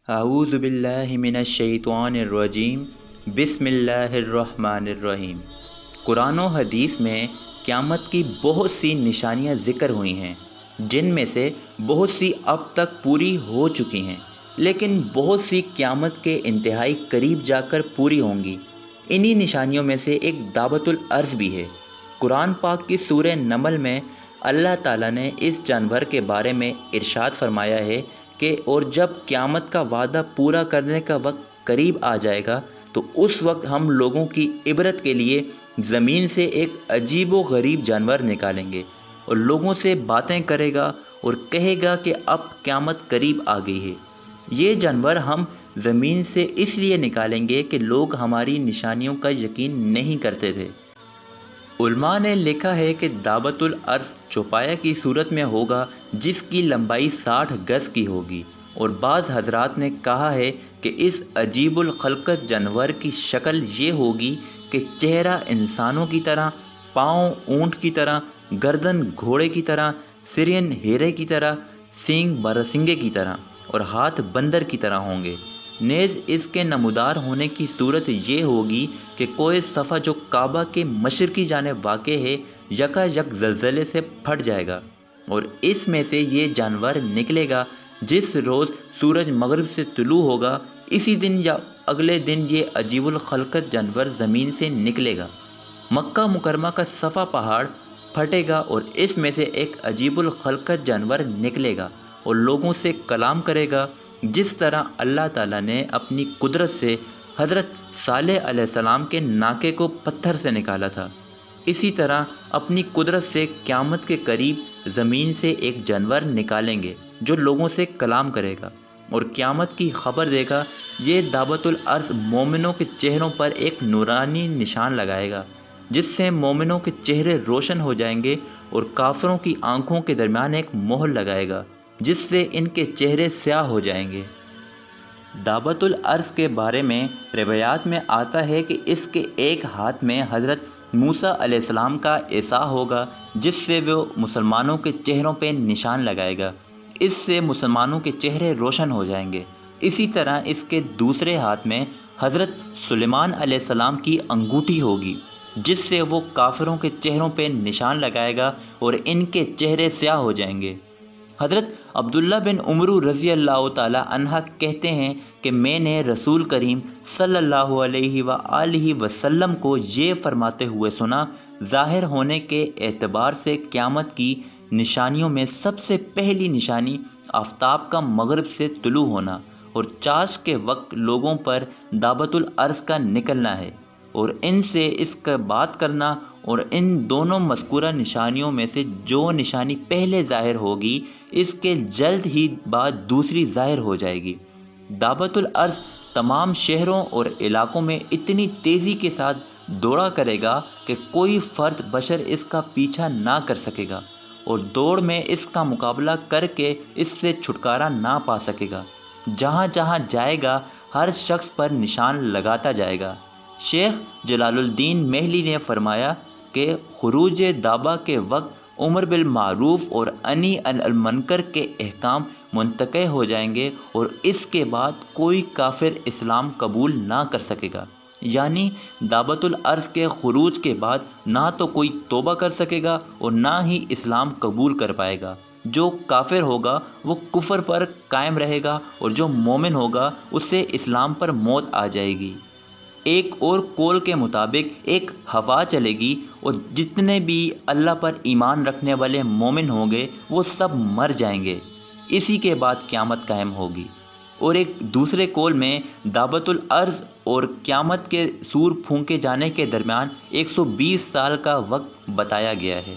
اعوذ باللہ من الشیطان الرجیم بسم اللہ الرحمن الرحیم۔ قرآن و حدیث میں قیامت کی بہت سی نشانیاں ذکر ہوئی ہیں، جن میں سے بہت سی اب تک پوری ہو چکی ہیں، لیکن بہت سی قیامت کے انتہائی قریب جا کر پوری ہوں گی۔ انہی نشانیوں میں سے ایک دعوت الارض بھی ہے۔ قرآن پاک کی سورہ نمل میں اللہ تعالیٰ نے اس جانور کے بارے میں ارشاد فرمایا ہے کہ اور جب قیامت کا وعدہ پورا کرنے کا وقت قریب آ جائے گا تو اس وقت ہم لوگوں کی عبرت کے لیے زمین سے ایک عجیب و غریب جانور نکالیں گے اور لوگوں سے باتیں کرے گا اور کہے گا کہ اب قیامت قریب آ گئی ہے۔ یہ جانور ہم زمین سے اس لیے نکالیں گے کہ لوگ ہماری نشانیوں کا یقین نہیں کرتے تھے۔ علماء نے لکھا ہے کہ دعوت الارض چوپایا کی صورت میں ہوگا جس کی لمبائی 60 گز کی ہوگی، اور بعض حضرات نے کہا ہے کہ اس عجیب الخلقت جانور کی شکل یہ ہوگی کہ چہرہ انسانوں کی طرح، پاؤں اونٹ کی طرح، گردن گھوڑے کی طرح، سرین ہیرے کی طرح، سینگ بارسنگے کی طرح اور ہاتھ بندر کی طرح ہوں گے۔ نیز اس کے نمودار ہونے کی صورت یہ ہوگی کہ کوئی صفحہ جو کعبہ کے مشرقی جانب واقع ہے یکا یک زلزلے سے پھٹ جائے گا، اور اس میں سے یہ جانور نکلے گا جس روز سورج مغرب سے طلوع ہوگا، اسی دن یا اگلے دن یہ عجیب الخلقت جانور زمین سے نکلے گا۔ مکہ مکرمہ کا صفا پہاڑ پھٹے گا اور اس میں سے ایک عجیب الخلقت جانور نکلے گا اور لوگوں سے کلام کرے گا، جس طرح اللہ تعالیٰ نے اپنی قدرت سے حضرت صالح علیہ السلام کے ناکے کو پتھر سے نکالا تھا۔ اسی طرح اپنی قدرت سے قیامت کے قریب زمین سے ایک جانور نکالیں گے جو لوگوں سے کلام کرے گا اور قیامت کی خبر دے گا۔ یہ دعوت الارض مومنوں کے چہروں پر ایک نورانی نشان لگائے گا جس سے مومنوں کے چہرے روشن ہو جائیں گے، اور کافروں کی آنکھوں کے درمیان ایک مہر لگائے گا جس سے ان کے چہرے سیاہ ہو جائیں گے۔ دعوت الارض کے بارے میں روایات میں آتا ہے کہ اس کے ایک ہاتھ میں حضرت موسیٰ علیہ السلام کا عصا ہوگا جس سے وہ مسلمانوں کے چہروں پہ نشان لگائے گا، اس سے مسلمانوں کے چہرے روشن ہو جائیں گے۔ اسی طرح اس کے دوسرے ہاتھ میں حضرت سلیمان علیہ السلام کی انگوٹھی ہوگی جس سے وہ کافروں کے چہروں پہ نشان لگائے گا اور ان کے چہرے سیاہ ہو جائیں گے۔ حضرت عبداللہ بن عمر رضی اللہ تعالی عنہ کہتے ہیں کہ میں نے رسول کریم صلی اللہ علیہ وآلہ وسلم کو یہ فرماتے ہوئے سنا، ظاہر ہونے کے اعتبار سے قیامت کی نشانیوں میں سب سے پہلی نشانی آفتاب کا مغرب سے طلوع ہونا اور چاش کے وقت لوگوں پر دعوت الارض کا نکلنا ہے، اور ان سے اس کا بات کرنا، اور ان دونوں مذکورہ نشانیوں میں سے جو نشانی پہلے ظاہر ہوگی اس کے جلد ہی بعد دوسری ظاہر ہو جائے گی۔ دعوت الارض تمام شہروں اور علاقوں میں اتنی تیزی کے ساتھ دوڑا کرے گا کہ کوئی فرد بشر اس کا پیچھا نہ کر سکے گا، اور دوڑ میں اس کا مقابلہ کر کے اس سے چھٹکارا نہ پا سکے گا۔ جہاں جہاں جائے گا ہر شخص پر نشان لگاتا جائے گا۔ شیخ جلال الدین محلی نے فرمایا کہ خروج دعویٰ کے وقت امر بالمعروف اور نہی عن المنکر کے احکام منتقع ہو جائیں گے، اور اس کے بعد کوئی کافر اسلام قبول نہ کر سکے گا۔ یعنی دعوت الارض کے خروج کے بعد نہ تو کوئی توبہ کر سکے گا اور نہ ہی اسلام قبول کر پائے گا۔ جو کافر ہوگا وہ کفر پر قائم رہے گا، اور جو مومن ہوگا اس سے اسلام پر موت آ جائے گی۔ ایک اور قول کے مطابق ایک ہوا چلے گی اور جتنے بھی اللہ پر ایمان رکھنے والے مومن ہوں گے وہ سب مر جائیں گے، اسی کے بعد قیامت قائم ہوگی۔ اور ایک دوسرے قول میں دعوت الارض اور قیامت کے سور پھونکے جانے کے درمیان 120 سال کا وقت بتایا گیا ہے۔